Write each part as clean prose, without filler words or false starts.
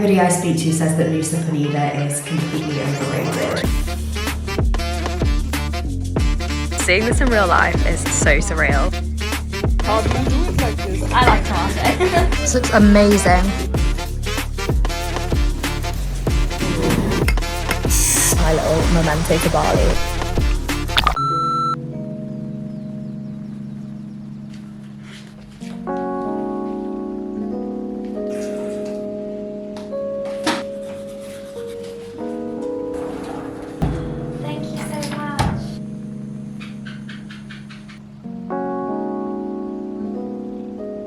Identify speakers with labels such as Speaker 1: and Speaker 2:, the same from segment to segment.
Speaker 1: Everybody I speak to says that Nusa Penida is completely overrated.
Speaker 2: Seeing this in real life is so surreal.
Speaker 3: How do you do it like this?
Speaker 2: I like tomato.
Speaker 4: This looks amazing. My little memento to Bali.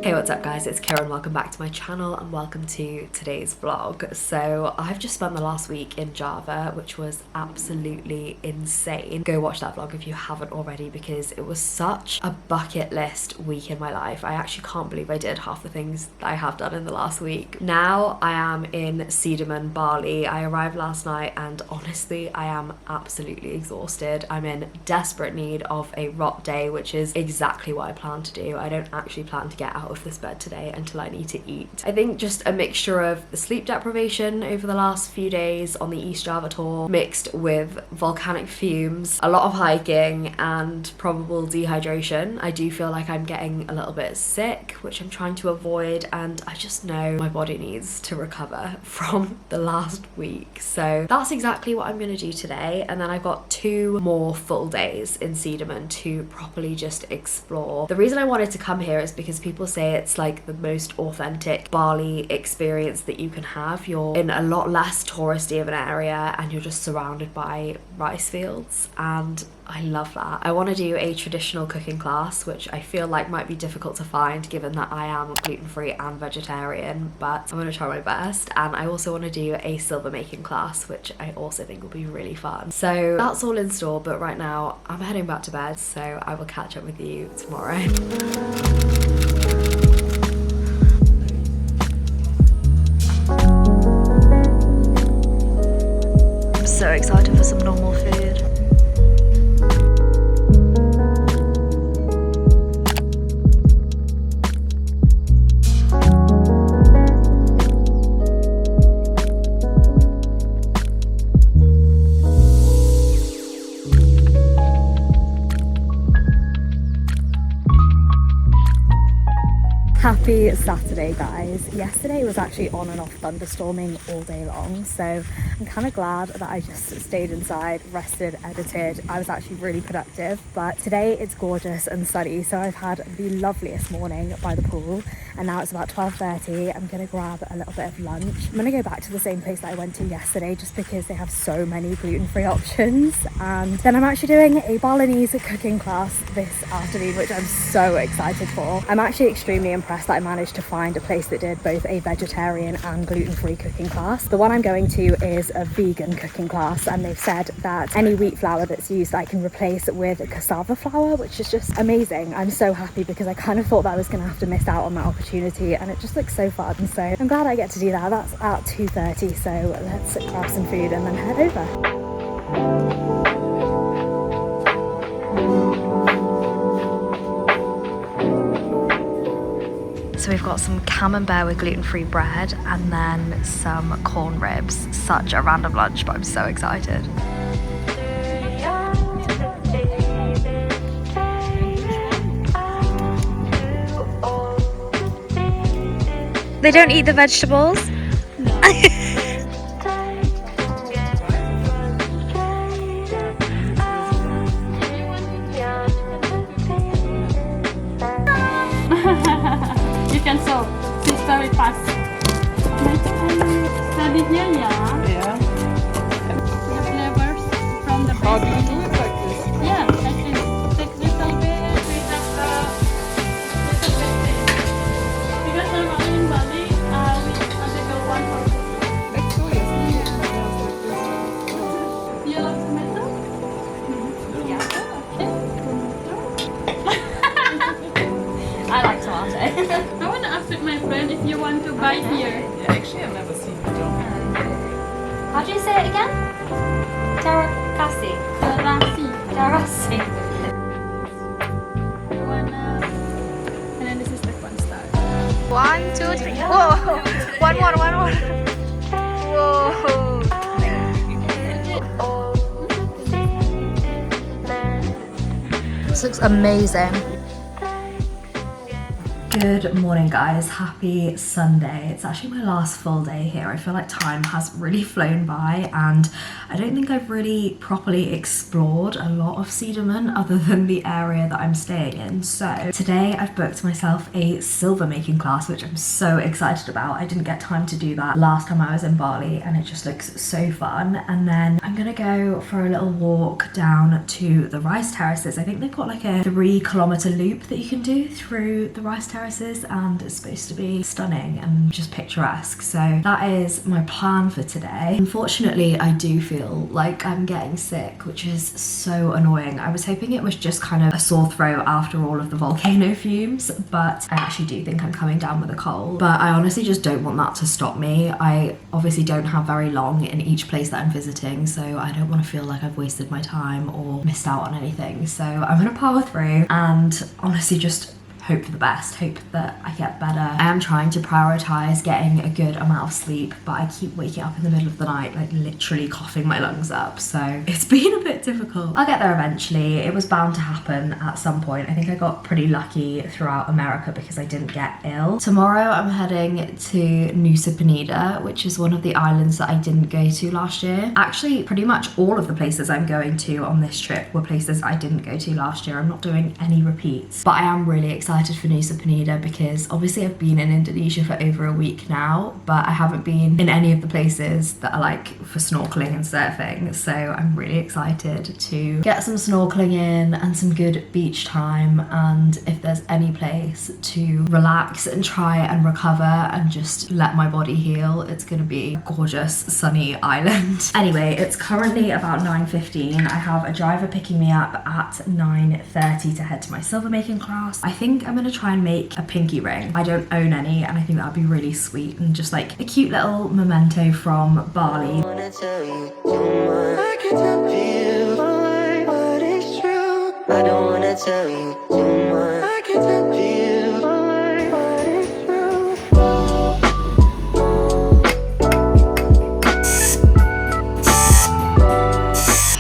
Speaker 2: Hey, what's up guys, it's Karen. Welcome back to my channel and welcome to today's vlog. So I've just spent the last week in Java, which was absolutely insane. Go watch that vlog if you haven't already, because it was such a bucket list week in my life. I actually can't believe I did half the things that I have done in the last week. Now I am in sidemen, Bali. I arrived last night and honestly I am absolutely exhausted. I'm in desperate need of a rot day, which is exactly what I plan to do. I don't actually plan to get out of this bed today until I need to eat. I think just a mixture of the sleep deprivation over the last few days on the East Java tour, mixed with volcanic fumes, a lot of hiking and probable dehydration. I do feel like I'm getting a little bit sick, which I'm trying to avoid, and I just know my body needs to recover from the last week. So that's exactly what I'm going to do today, and then I've got 2 more full days in Sidemen to properly just explore. The reason I wanted to come here is because people say it's like the most authentic Bali experience that you can have. You're in a lot less touristy of an area and you're just surrounded by rice fields, and I love that. I want to do a traditional cooking class, which I feel like might be difficult to find given that I am gluten-free and vegetarian, but I'm going to try my best. And I also want to do a silver making class, which I also think will be really fun. So that's all in store, but right now I'm heading back to bed, so I will catch up with you tomorrow. So excited for some normal food.
Speaker 4: Happy Saturday guys. Yesterday was actually on and off thunderstorming all day long, so I'm kind of glad that I just stayed inside, rested, edited. I was actually really productive, but today it's gorgeous and sunny, so I've had the loveliest morning by the pool, and now it's about 12:30. I'm gonna grab a little bit of lunch. I'm gonna go back to the same place that I went to yesterday just because they have so many gluten-free options, and then I'm actually doing a Balinese cooking class this afternoon, which I'm so excited for. I'm actually extremely impressed that I managed to find a place that did both a vegetarian and gluten-free cooking class. The one I'm going to is a vegan cooking class, and they've said that any wheat flour that's used I can replace with cassava flour, which is just amazing. I'm so happy because I kind of thought that I was going to have to miss out on that opportunity, and it just looks so fun, so I'm glad I get to do that. That's at 2:30, so let's grab some food and then head over. So we've got some camembert with gluten-free bread and then some corn ribs. Such a random lunch, but I'm so excited. They don't eat the vegetables?
Speaker 5: You can sew. It's very fast. Study here, yeah.
Speaker 3: Yeah.
Speaker 5: The flavors from the
Speaker 3: How do you
Speaker 5: base.
Speaker 3: do it like this?
Speaker 5: Yeah, like this. Take little bit, we have little bit. Because normally in Bali, we undergo one for
Speaker 3: Let's go, yes.
Speaker 5: you love tomato? Yeah. Okay.
Speaker 2: I like tomato.
Speaker 5: I want to ask my friend if you want to buy here.
Speaker 3: Yeah, actually I've never seen it.
Speaker 2: How do you say it again? Terracassi.
Speaker 5: Terraces.
Speaker 2: Terraces.
Speaker 5: You wanna... And then this is the fun start.
Speaker 2: 1, 2, 3. Whoa! 1 more.
Speaker 4: This looks amazing.
Speaker 2: Good morning guys, happy Sunday. It's actually my last full day here. I feel like time has really flown by and I don't think I've really properly explored a lot of Sidemen other than the area that I'm staying in. So today I've booked myself a silver making class, which I'm so excited about. I didn't get time to do that last time I was in Bali and it just looks so fun. And then I'm gonna go for a little walk down to the rice terraces. I think they've got like a 3-kilometer loop that you can do through the rice terraces and it's supposed to be stunning and just picturesque. So that is my plan for today. Unfortunately, I do feel like I'm getting sick, which is so annoying. I was hoping it was just kind of a sore throat after all of the volcano fumes, but I actually do think I'm coming down with a cold. But I honestly just don't want that to stop me. I obviously don't have very long in each place that I'm visiting, so I don't want to feel like I've wasted my time or missed out on anything. So I'm gonna power through and honestly just hope for the best, hope that I get better. I am trying to prioritize getting a good amount of sleep, but I keep waking up in the middle of the night, like literally coughing my lungs up. So it's been a bit difficult. I'll get there eventually. It was bound to happen at some point. I think I got pretty lucky throughout America because I didn't get ill. Tomorrow I'm heading to Nusa Penida, which is one of the islands that I didn't go to last year. Actually, pretty much all of the places I'm going to on this trip were places I didn't go to last year. I'm not doing any repeats, but I am really excited for Nusa Penida because obviously I've been in Indonesia for over a week now, but I haven't been in any of the places that are like for snorkeling and surfing. So I'm really excited to get some snorkeling in and some good beach time, and if there's any place to relax and try and recover and just let my body heal, it's gonna be a gorgeous sunny island. Anyway, it's currently about 9:15. I have a driver picking me up at 9:30 to head to my silver making class. I think I'm gonna try and make a pinky ring. I don't own any and I think that would be really sweet and just like a cute little memento from Bali. I don't wanna tell you too much. I can tell you, but it's true.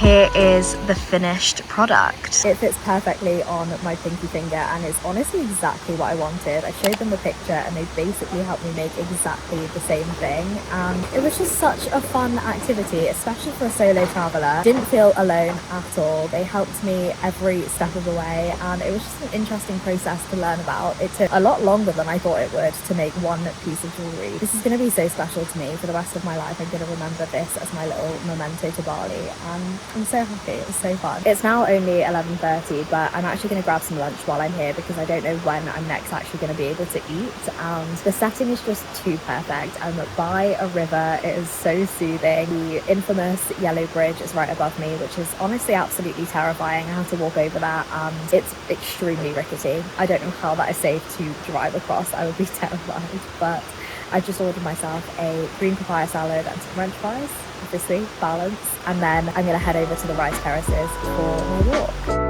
Speaker 2: Here is the finished product.
Speaker 4: It fits perfectly on my pinky finger and it's honestly exactly what I wanted. I showed them the picture and they basically helped me make exactly the same thing, and it was just such a fun activity, especially for a solo traveller. Didn't feel alone at all. They helped me every step of the way and it was just an interesting process to learn about. It took a lot longer than I thought it would to make one piece of jewellery. This is going to be so special to me for the rest of my life. I'm going to remember this as my little memento to Bali and I'm so happy. It was so fun. It's now only 11:30, but I'm actually going to grab some lunch while I'm here because I don't know when I'm next actually going to be able to eat, and the setting is just too perfect. I'm by a river. It is so soothing. The infamous yellow bridge is right above me, which is honestly absolutely terrifying. I have to walk over that and it's extremely rickety. I don't know how that is safe to drive across. I would be terrified, but I just ordered myself a green papaya salad and some french fries, obviously balance, and then I'm gonna head over to the rice terraces for my walk.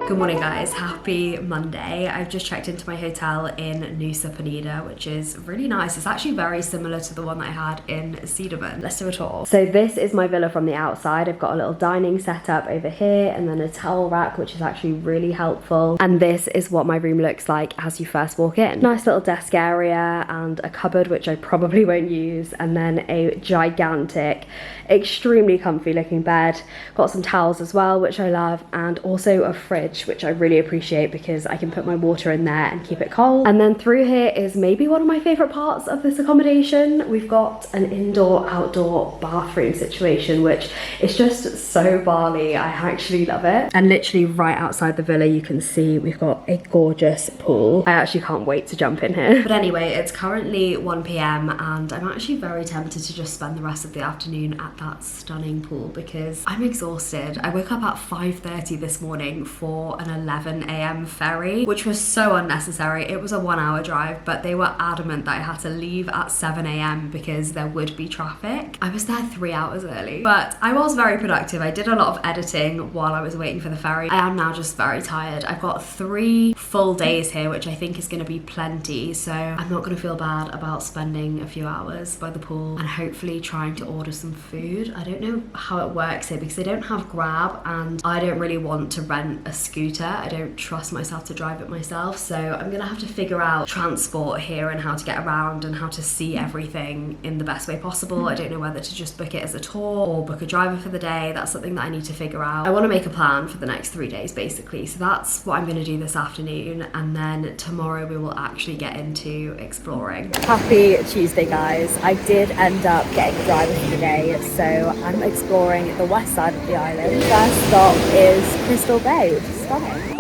Speaker 2: Good morning guys, happy Monday. I've just checked into my hotel in Nusa Penida, which is really nice. It's actually very similar to the one that I had in Sidemen. Let's do a tour. So this is my villa from the outside. I've got a little dining set up over here and then a towel rack, which is actually really helpful. And this is what my room looks like as you first walk in. Nice little desk area and a cupboard, which I probably won't use, and then a gigantic, extremely comfy looking bed. Got some towels as well, which I love, and also a fridge, which I really appreciate appreciate because I can put my water in there and keep it cold. And then through here is maybe one of my favorite parts of this accommodation. We've got an indoor-outdoor bathroom situation, which is just so Bali. I actually love it. And literally right outside the villa, you can see we've got a gorgeous pool. I actually can't wait to jump in here. But anyway, it's currently 1 p.m. and I'm actually very tempted to just spend the rest of the afternoon at that stunning pool because I'm exhausted. I woke up at 5:30 this morning for an 11 a.m. ferry, which was so unnecessary. It was a 1 hour drive, but they were adamant that I had to leave at 7 a.m. because there would be traffic. I was there 3 hours early, but I was very productive. I did a lot of editing while I was waiting for the ferry. I am now just very tired. I've got 3 full days here, which I think is going to be plenty, so I'm not going to feel bad about spending a few hours by the pool and hopefully trying to order some food. I don't know how it works here because they don't have Grab and I don't really want to rent a scooter. I don't trust myself to drive it myself, so I'm gonna have to figure out transport here and how to get around and how to see everything in the best way possible. I don't know whether to just book it as a tour or book a driver for the day. That's something that I need to figure out. I want to make a plan for the next 3 days basically, so that's what I'm going to do this afternoon, and then tomorrow we will actually get into exploring.
Speaker 4: Happy Tuesday, guys. I did end up getting a driver for the day, so I'm exploring the west side of the island. First stop is Crystal Bay, which is stunning.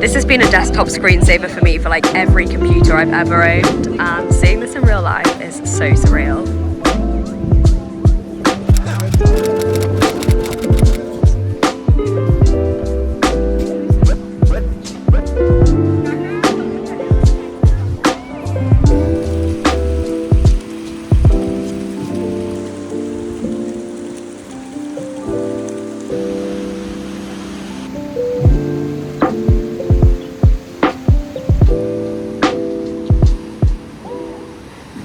Speaker 2: This has been a desktop screensaver for me for like every computer I've ever owned, and seeing this in real life is so surreal.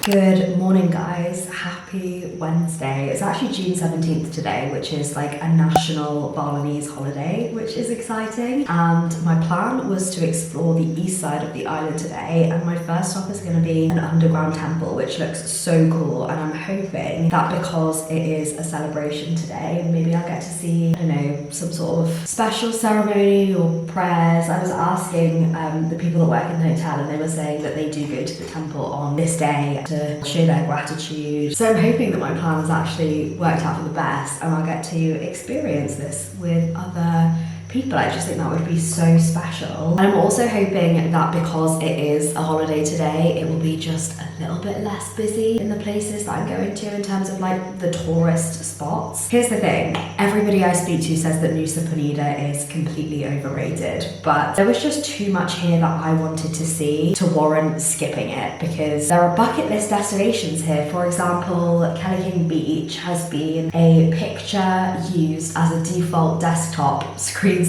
Speaker 1: Good morning, guys. Happy Wednesday. It's actually June 17th today, which is like a national Balinese holiday, which is exciting. And my plan was to explore the east side of the island today, and my first stop is going to be an underground temple, which looks so cool. And I'm hoping that because it is a celebration today, maybe I'll get to see, I don't know, some sort of special ceremony or prayers. I was asking the people that work in the hotel, and they were saying that they do go to the temple on this day to show their gratitude. So I'm hoping that my plan has actually worked out for the best and I'll get to experience this with other people. I just think that would be so special. And I'm also hoping that because it is a holiday today, it will be just a little bit less busy in the places that I'm going to in terms of like the tourist spots. Here's the thing, everybody I speak to says that Nusa Penida is completely overrated, but there was just too much here that I wanted to see to warrant skipping it, because there are bucket list destinations here. For example, Canon Beach has been a picture used as a default desktop screensaver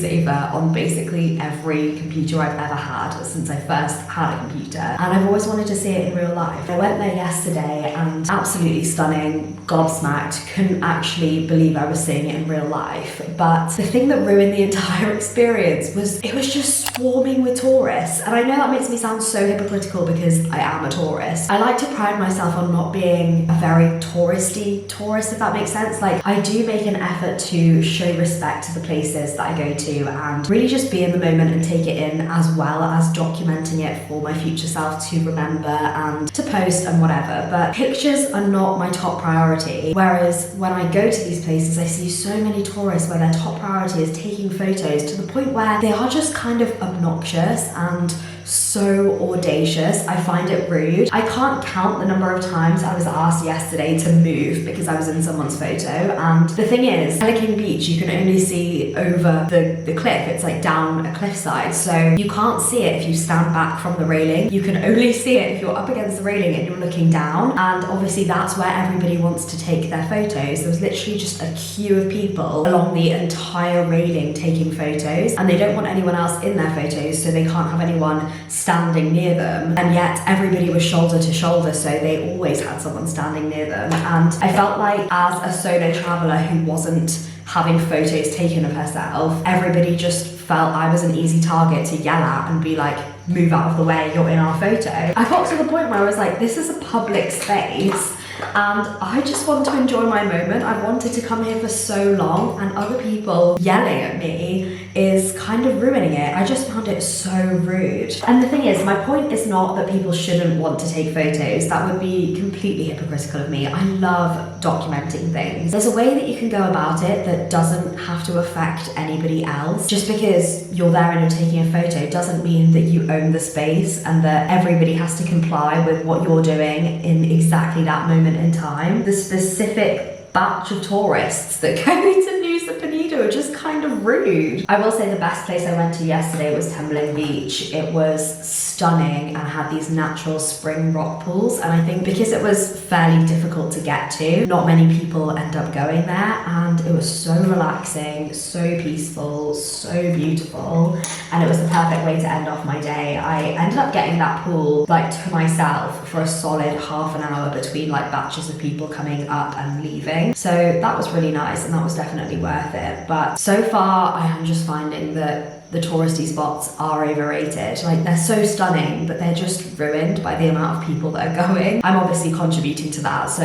Speaker 1: on basically every computer I've ever had since I first had a computer, and I've always wanted to see it in real life. I went there yesterday and absolutely stunning, gobsmacked, couldn't actually believe I was seeing it in real life. But the thing that ruined the entire experience was it was just swarming with tourists. And I know that makes me sound so hypocritical because I am a tourist. I like to pride myself on not being a very touristy tourist, if that makes sense. Like, I do make an effort to show respect to the places that I go to and really just be in the moment and take it in, as well as documenting it for my future self to remember and to post and whatever. But pictures are not my top priority, whereas when I go to these places I see so many tourists where their top priority is taking photos to the point where they are just kind of obnoxious and so audacious. I find it rude. I can't count the number of times I was asked yesterday to move because I was in someone's photo, and the thing is, Pelican Beach you can only see over the cliff. It's like down a cliffside, so you can't see it if you stand back from the railing. You can only see it if you're up against the railing and you're looking down, and obviously that's where everybody wants to take their photos. There was literally just a queue of people along the entire railing taking photos, and they don't want anyone else in their photos, so they can't have anyone standing near them, and yet everybody was shoulder to shoulder, so they always had someone standing near them. And I felt like as a solo traveller who wasn't having photos taken of herself, everybody just felt I was an easy target to yell at and be like, move out of the way, you're in our photo. I got to the point where I was like, this is a public space and I just want to enjoy my moment. I've wanted to come here for so long, and other people yelling at me is kind of ruining it. I just found it so rude. And the thing is, my point is not that people shouldn't want to take photos. That would be completely hypocritical of me. I love documenting things. There's a way that you can go about it that doesn't have to affect anybody else. Just because you're there and you're taking a photo doesn't mean that you own the space and that everybody has to comply with what you're doing in exactly that moment in time. The specific batch of tourists that go to Nusa Penida are just kind of rude. I will say the best place I went to yesterday was Tembeling Beach. It was stunning and had these natural spring rock pools, and I think because it was fairly difficult to get to, not many people end up going there, and it was so relaxing, so peaceful, so beautiful, and it was the perfect way to end off my day. I ended up getting that pool like to myself for a solid half an hour between like batches of people coming up and leaving. So that was really nice, and that was definitely worth it. But so far I am just finding that the touristy spots are overrated. Like, they're so stunning, but they're just ruined by the amount of people that are going. I'm obviously contributing to that, so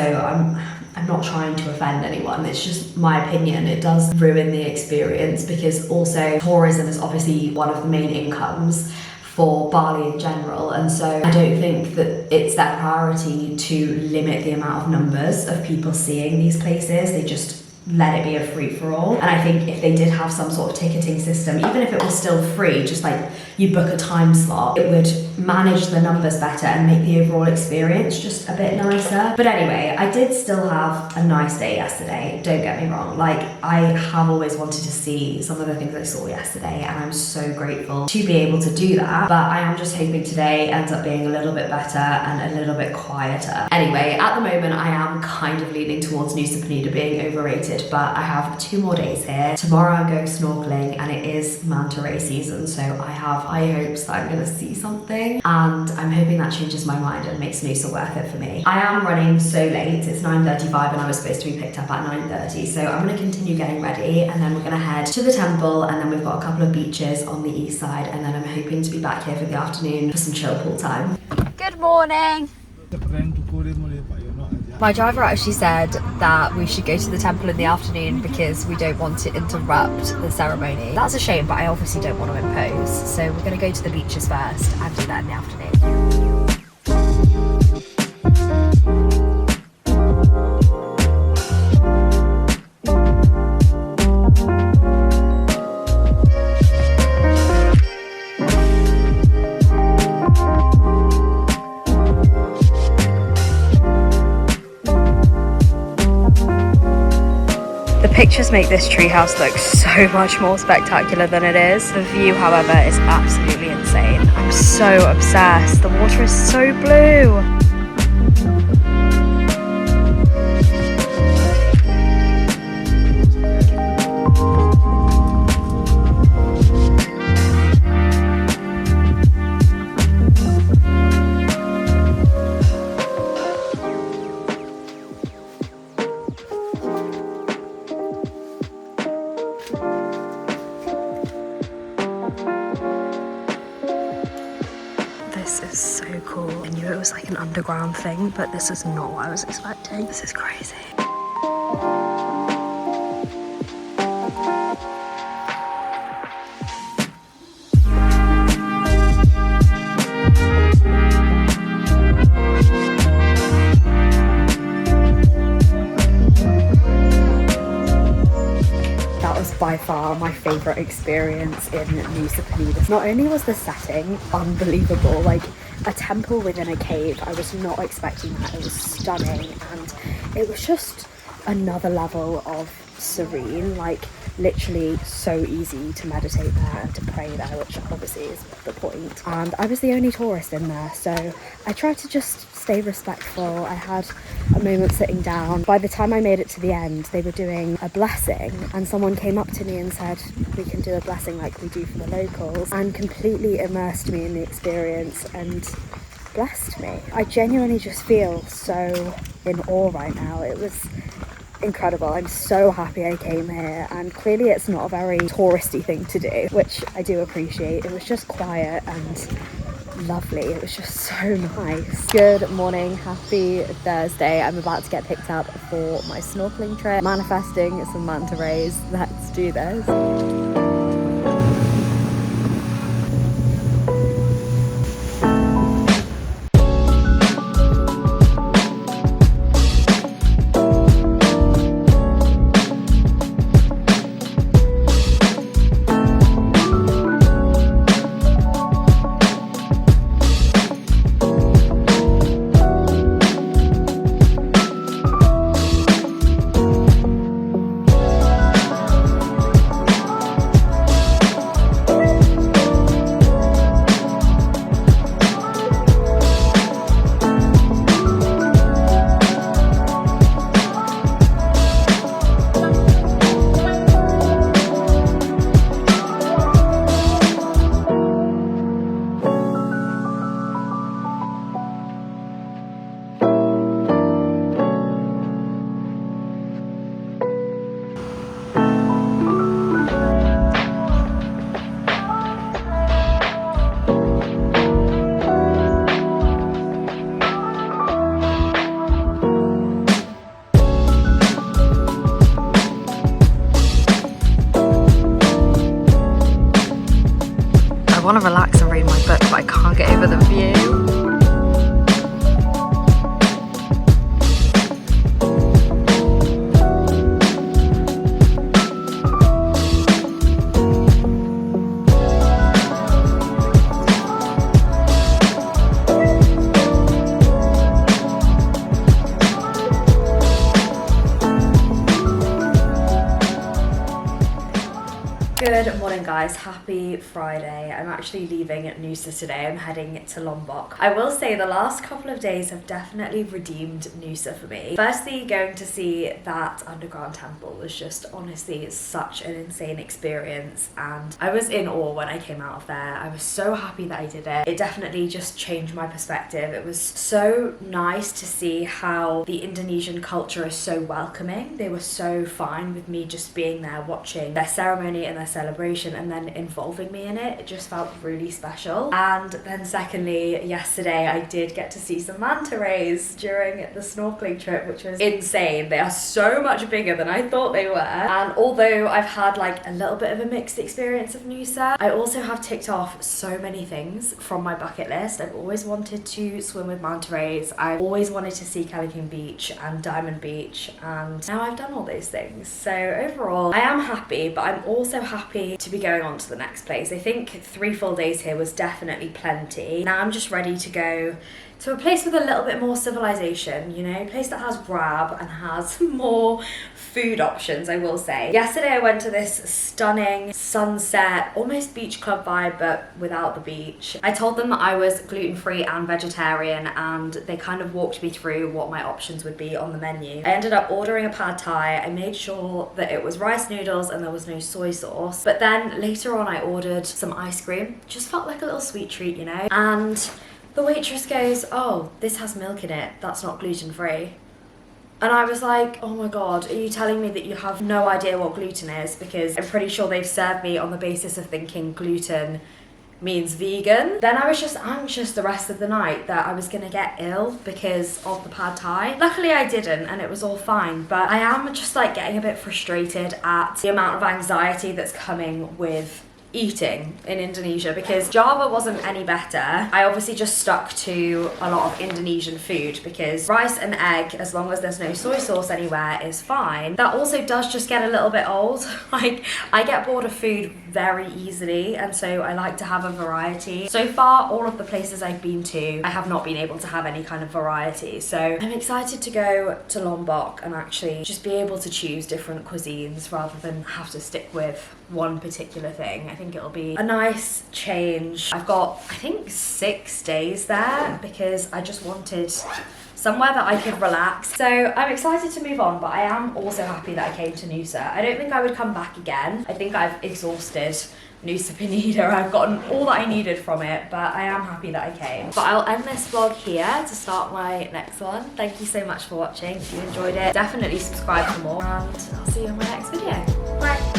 Speaker 1: I'm not trying to offend anyone. It's just my opinion. It does ruin the experience, because also tourism is obviously one of the main incomes for Bali in general, and so I don't think that it's their priority to limit the amount of numbers of people seeing these places. They just let it be a free-for-all. And I think if they did have some sort of ticketing system, even if it was still free, just like you book a time slot, it would manage the numbers better and make the overall experience just a bit nicer. But anyway, I did still have a nice day yesterday, don't get me wrong. Like, I have always wanted to see some of the things I saw yesterday, and I'm so grateful to be able to do that. But I am just hoping today ends up being a little bit better and a little bit quieter. Anyway, at the moment I am kind of leaning towards Nusa Penida being overrated, but I have 2 more days here. Tomorrow I'm going snorkelling, and it is manta ray season, so I have high hopes that I'm gonna see something, and I'm hoping that changes my mind and makes Nusa worth it for me. I am running so late, it's 9:35 and I was supposed to be picked up at 9:30, so I'm gonna continue getting ready, and then we're gonna head to the temple, and then we've got a couple of beaches on the east side, and then I'm hoping to be back here for the afternoon for some chill pool time.
Speaker 4: Good morning. My driver actually said that we should go to the temple in the afternoon because we don't want to interrupt the ceremony. That's a shame, but I obviously don't want to impose. So we're going to go to the beaches first and do that in the afternoon. Pictures make this treehouse look so much more spectacular than it is. The view, however, is absolutely insane. I'm so obsessed. The water is so blue. This is so cool. I knew it was like an underground thing, but this is not what I was expecting. This is crazy. By far my favourite experience in Nusa Penida. Not only was the setting unbelievable, like a temple within a cave, I was not expecting that. It was stunning, and it was just another level of serene. Like, literally so easy to meditate there and to pray there, which obviously is the point. And I was the only tourist in there, so I tried to just stay respectful. I had a moment sitting down. By the time I made it to the end, they were doing a blessing, and someone came up to me and said, we can do a blessing like we do for the locals, and completely immersed me in the experience and blessed me. I genuinely just feel so in awe right now. It was incredible. I'm so happy I came here, and clearly it's not a very touristy thing to do, which I do appreciate. It was just quiet and lovely. It was just so nice. Good morning, happy Thursday. I'm about to get picked up for my snorkeling trip, manifesting some manta rays. Let's do this.
Speaker 2: I want to relax and read my book, but I can't get over the view. Good morning guys, happy Friday. I'm actually leaving Nusa today. I'm heading to Lombok. I will say the last couple of days have definitely redeemed Nusa for me. Firstly, going to see that underground temple was just honestly such an insane experience, and I was in awe when I came out of there. I was so happy that I did it. It definitely just changed my perspective. It was so nice to see how the Indonesian culture is so welcoming. They were so fine with me just being there watching their ceremony and their celebration and then involving me in it. It just felt really special. And then secondly, yesterday I did get to see some manta rays during the snorkeling trip, which was insane. They are so much bigger than I thought they were. And although I've had like a little bit of a mixed experience of Nusa, I also have ticked off so many things from my bucket list. I've always wanted to swim with manta rays. I've always wanted to see Calicum Beach and Diamond Beach, and now I've done all those things. So overall, I am happy, but I'm also happy to be going on to the next place. I think 3 full days here was definitely plenty. Now I'm just ready to go to a place with a little bit more civilization, you know, a place that has grab and has more food options, I will say. Yesterday I went to this stunning sunset, almost beach club vibe, but without the beach. I told them that I was gluten-free and vegetarian, and they kind of walked me through what my options would be on the menu. I ended up ordering a pad thai. I made sure that it was rice noodles and there was no soy sauce. But then later on I ordered some ice cream. Just felt like a little sweet treat, you know? And the waitress goes, "Oh, this has milk in it. That's not gluten-free." And I was like, oh my God, are you telling me that you have no idea what gluten is? Because I'm pretty sure they've served me on the basis of thinking gluten means vegan. Then I was just anxious the rest of the night that I was gonna get ill because of the pad thai. Luckily I didn't, and it was all fine, but I am just like getting a bit frustrated at the amount of anxiety that's coming with eating in Indonesia, because Java wasn't any better. I obviously just stuck to a lot of Indonesian food because rice and egg, as long as there's no soy sauce anywhere, is fine. That also does just get a little bit old. Like, I get bored of food very easily, and so I like to have a variety. So far, all of the places I've been to, I have not been able to have any kind of variety. So I'm excited to go to Lombok and actually just be able to choose different cuisines rather than have to stick with one particular thing. I think it'll be a nice change. I've got, I think, 6 days there because I just wanted somewhere that I could relax. So I'm excited to move on, but I am also happy that I came to Nusa. I don't think I would come back again. I think I've exhausted Nusa Penida. I've gotten all that I needed from it, but I am happy that I came. But I'll end this vlog here to start my next one. Thank you so much for watching. If you enjoyed it, definitely subscribe for more, and I'll see you in my next video. Bye.